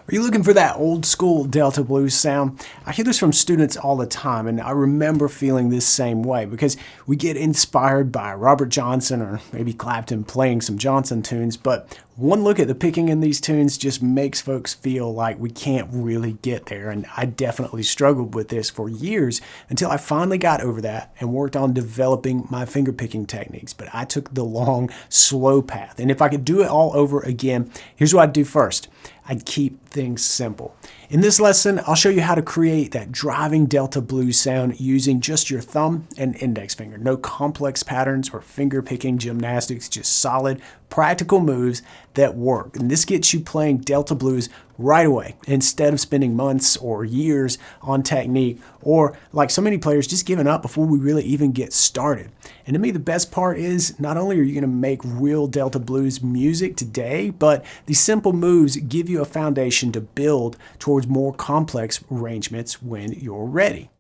Are you looking for that old school Delta blues sound? I hear this from students all the time, and I remember feeling this same way because we get inspired by Robert Johnson or maybe Clapton playing some Johnson tunes, but one look at the picking in these tunes just makes folks feel like we can't really get there, and I definitely struggled with this for years until I finally got over that and worked on developing my finger picking techniques. But I took the long, slow path, and if I could do it all over again, here's what I'd do first. I'd keep things simple. In this lesson, I'll show you how to create that driving Delta blues sound using just your thumb and index finger. No complex patterns or finger picking gymnastics, just solid, practical moves that work. And this gets you playing Delta blues right away instead of spending months or years on technique or, like so many players, just giving up before we really even get started. And to me, the best part is not only are you going to make real Delta blues music today, but these simple moves give you a foundation to build towards more complex arrangements when you're ready.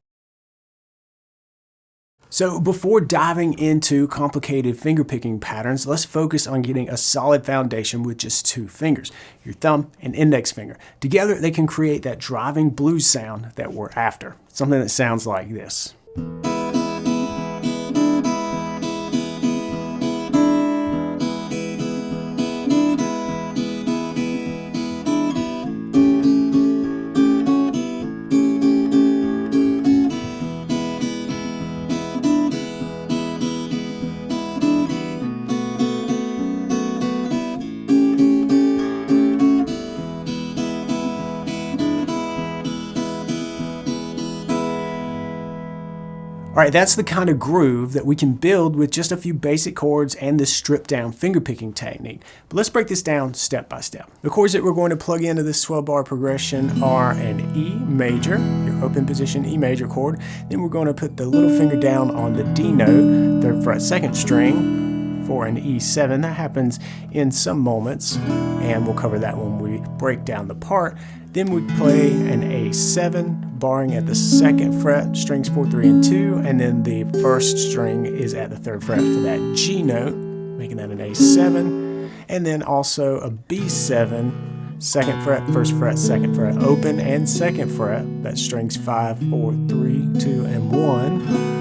So before diving into complicated finger picking patterns, let's focus on getting a solid foundation with just two fingers, your thumb and index finger. Together, they can create that driving blues sound that we're after, something that sounds like this. All right, that's the kind of groove that we can build with just a few basic chords and this stripped down finger picking technique. But let's break this down step by step. The chords that we're going to plug into this 12-bar progression are an E major, your open position E major chord. Then we're going to put the little finger down on the D note, 3rd fret, 2nd string for an E7. That happens in some moments, and we'll cover that when we break down the part. Then we play an A7, barring at the 2nd fret, strings 4, 3, and 2, and then the 1st string is at the 3rd fret for that G note, making that an A7, and then also a B7, 2nd fret, 1st fret, 2nd fret, open, and 2nd fret, that's strings 5, 4, 3, 2, and 1.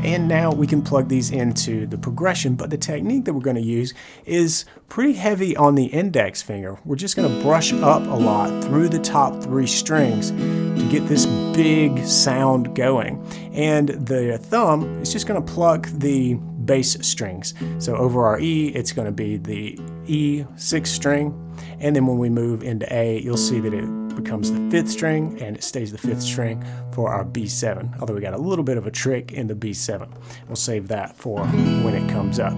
And now we can plug these into the progression, but the technique that we're going to use is pretty heavy on the index finger. We're just going to brush up a lot through the top 3 strings to get this big sound going. And the thumb is just going to pluck the bass strings. So over our E, it's going to be the E6 string. And then when we move into A, you'll see that it becomes the 5th string and it stays the 5th string for our B7, although we got a little bit of a trick in the B7. We'll save that for when it comes up.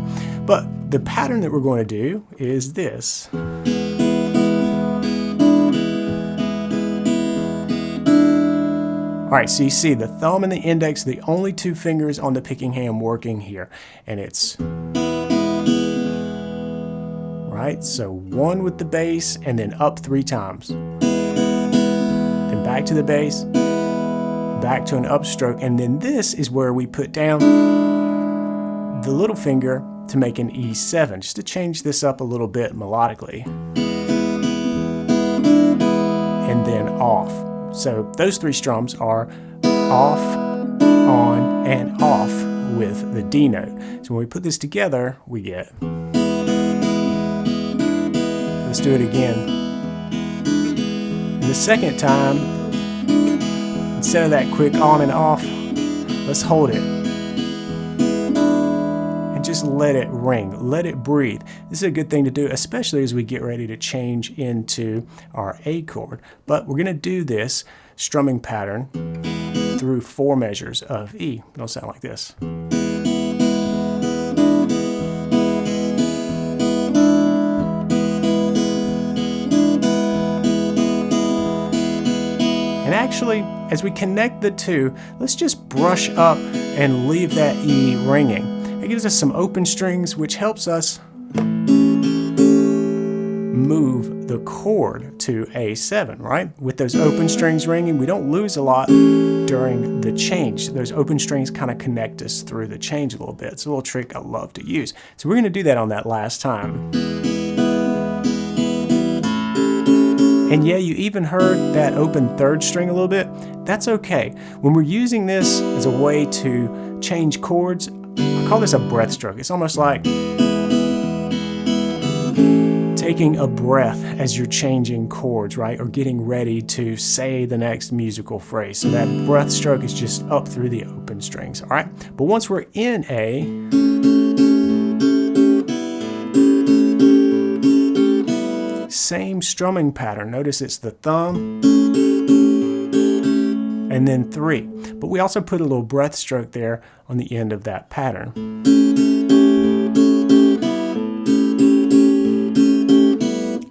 But the pattern that we're going to do is this. All right, so you see the thumb and the index, the only 2 fingers on the picking hand working here, and it's right, so 1 with the bass and then up 3 times. Then back to the bass, back to an upstroke, and then this is where we put down the little finger to make an E7, just to change this up a little bit melodically. And then off. So those 3 strums are off, on, and off with the D note. So when we put this together, we get. Let's do it again. And the second time, instead of that quick on and off, let's hold it. And just let it ring, let it breathe. This is a good thing to do, especially as we get ready to change into our A chord. But we're gonna do this strumming pattern through 4 measures of E. It'll sound like this. And actually, as we connect the 2, let's just brush up and leave that E ringing. It gives us some open strings, which helps us move the chord to A7, right? With those open strings ringing, we don't lose a lot during the change. Those open strings kind of connect us through the change a little bit. It's a little trick I love to use. So we're going to do that on that last time. And yeah, you even heard that open third string a little bit. That's okay. When we're using this as a way to change chords, I call this a breath stroke. It's almost like taking a breath as you're changing chords, right? Or getting ready to say the next musical phrase. So that breath stroke is just up through the open strings, all right? But once we're in A, same strumming pattern. Notice it's the thumb and then 3. But we also put a little breath stroke there on the end of that pattern.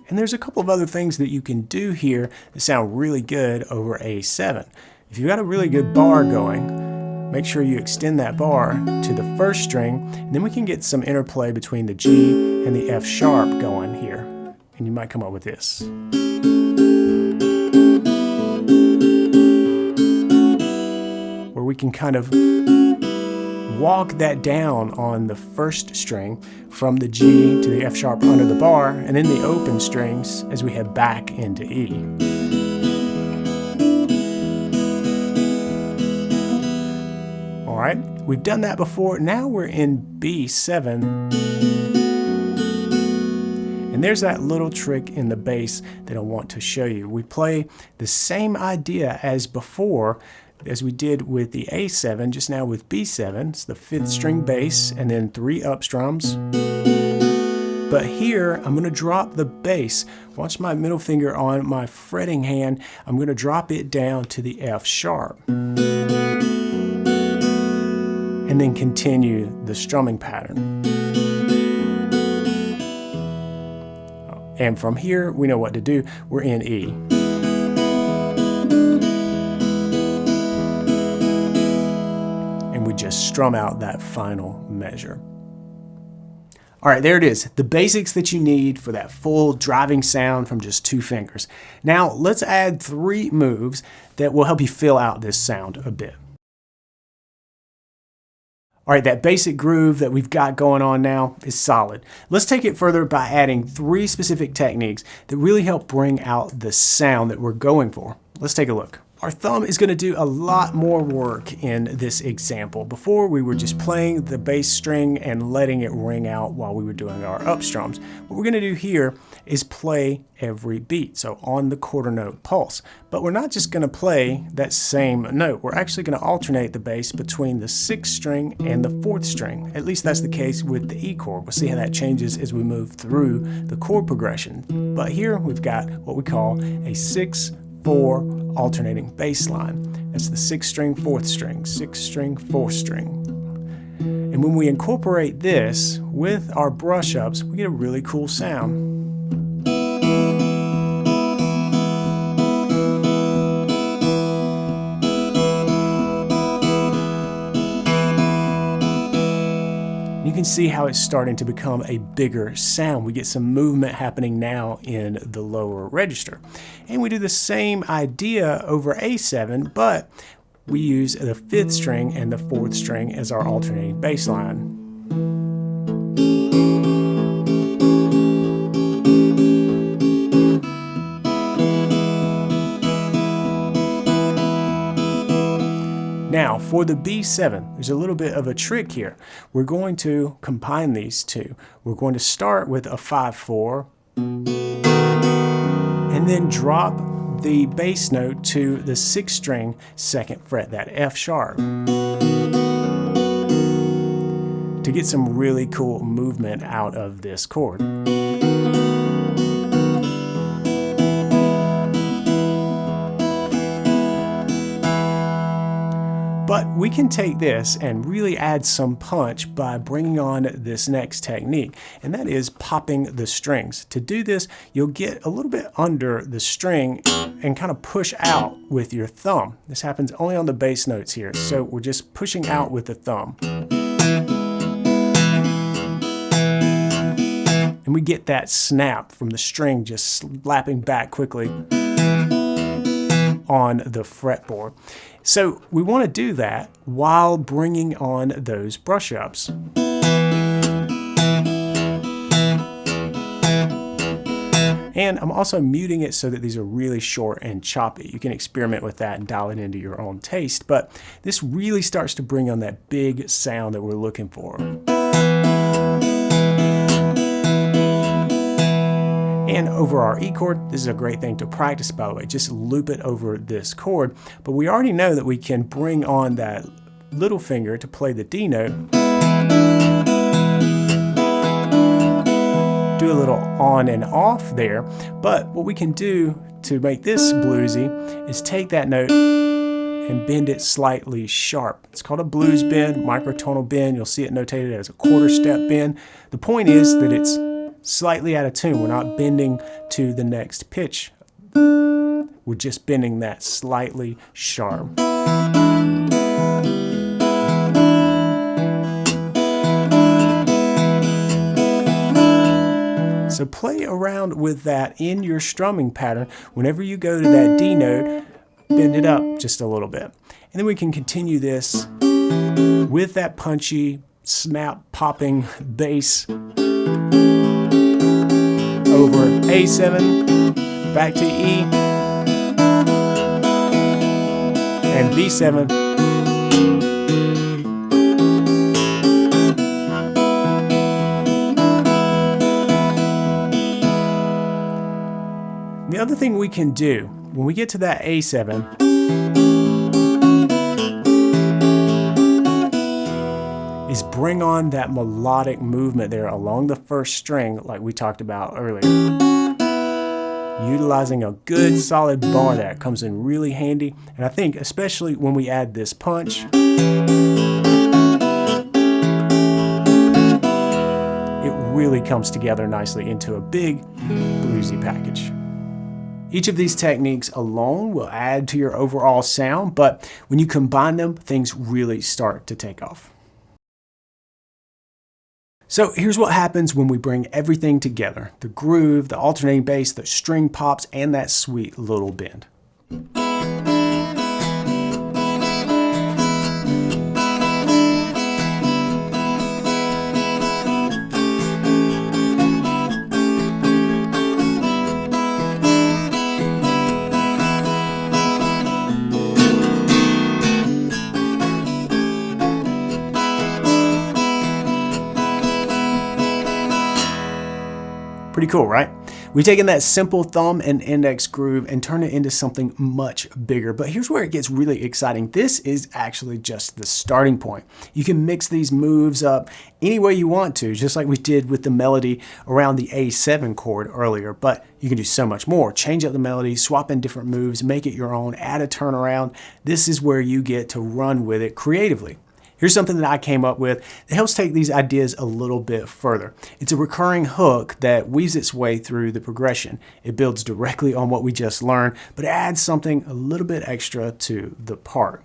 And there's a couple of other things that you can do here that sound really good over A7. If you've got a really good bar going, make sure you extend that bar to the first string, and then we can get some interplay between the G and the F sharp going here. And you might come up with this. Where we can kind of walk that down on the first string from the G to the F sharp under the bar, and then the open strings as we head back into E. All right, we've done that before. Now we're in B7. And there's that little trick in the bass that I want to show you. We play the same idea as before, as we did with the A7, just now with B7. It's the 5th string bass and then 3 up strums. But here, I'm going to drop the bass. Watch my middle finger on my fretting hand. I'm going to drop it down to the F sharp. And then continue the strumming pattern. And from here, we know what to do. We're in E. And we just strum out that final measure. All right, there it is. The basics that you need for that full driving sound from just 2 fingers. Now, let's add 3 moves that will help you fill out this sound a bit. All right, that basic groove that we've got going on now is solid. Let's take it further by adding 3 specific techniques that really help bring out the sound that we're going for. Let's take a look. Our thumb is going to do a lot more work in this example. Before, we were just playing the bass string and letting it ring out while we were doing our up strums. What we're going to do here is play every beat, so on the quarter note pulse. But we're not just going to play that same note. We're actually going to alternate the bass between the 6th string and the 4th string. At least that's the case with the E chord. We'll see how that changes as we move through the chord progression. But here we've got what we call a 6/4 alternating bass line. That's the 6th string, 4th string, 6th string, 4th string. And when we incorporate this with our brush ups, we get a really cool sound. You can see how it's starting to become a bigger sound. We get some movement happening now in the lower register. And we do the same idea over A7, but we use the 5th string and the 4th string as our alternating bass line. Now, for the B7, there's a little bit of a trick here. We're going to combine these two. We're going to start with a 5/4 and then drop the bass note to the 6th string 2nd fret, that F sharp, to get some really cool movement out of this chord. But we can take this and really add some punch by bringing on this next technique, and that is popping the strings. To do this, you'll get a little bit under the string and kind of push out with your thumb. This happens only on the bass notes here, so we're just pushing out with the thumb. And we get that snap from the string just slapping back quickly on the fretboard. So we want to do that while bringing on those brush ups. And I'm also muting it so that these are really short and choppy. You can experiment with that and dial it into your own taste, but this really starts to bring on that big sound that we're looking for. And over our E chord, this is a great thing to practice, by the way. Just loop it over this chord. But we already know that we can bring on that little finger to play the D note. Do a little on and off there. But what we can do to make this bluesy is take that note and bend it slightly sharp. It's called a blues bend, microtonal bend. You'll see it notated as a quarter step bend. The point is that it's slightly out of tune. We're not bending to the next pitch. We're just bending that slightly sharp. So play around with that in your strumming pattern. Whenever you go to that D note, bend it up just a little bit. And then we can continue this with that punchy, snap popping bass over A7, back to E, and B7. The other thing we can do, when we get to that A7, is bring on that melodic movement there along the first string like we talked about earlier. Utilizing a good solid bar there comes in really handy, and I think especially when we add this punch, it really comes together nicely into a big bluesy package. Each of these techniques alone will add to your overall sound, but when you combine them, things really start to take off. So here's what happens when we bring everything together: the groove, the alternating bass, the string pops, and that sweet little bend. Pretty cool, right? We've taken that simple thumb and index groove and turned it into something much bigger. But here's where it gets really exciting. This is actually just the starting point. You can mix these moves up any way you want to, just like we did with the melody around the A7 chord earlier. But you can do so much more. Change up the melody, swap in different moves, make it your own, add a turnaround. This is where you get to run with it creatively. Here's something that I came up with that helps take these ideas a little bit further. It's a recurring hook that weaves its way through the progression. It builds directly on what we just learned, but adds something a little bit extra to the part.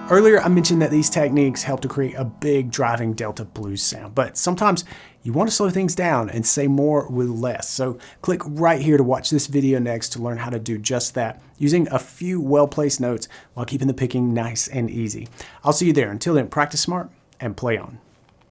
Earlier, I mentioned that these techniques help to create a big driving Delta blues sound, but sometimes you want to slow things down and say more with less. So click right here to watch this video next to learn how to do just that, using a few well-placed notes while keeping the picking nice and easy. I'll see you there. Until then, practice smart and play on.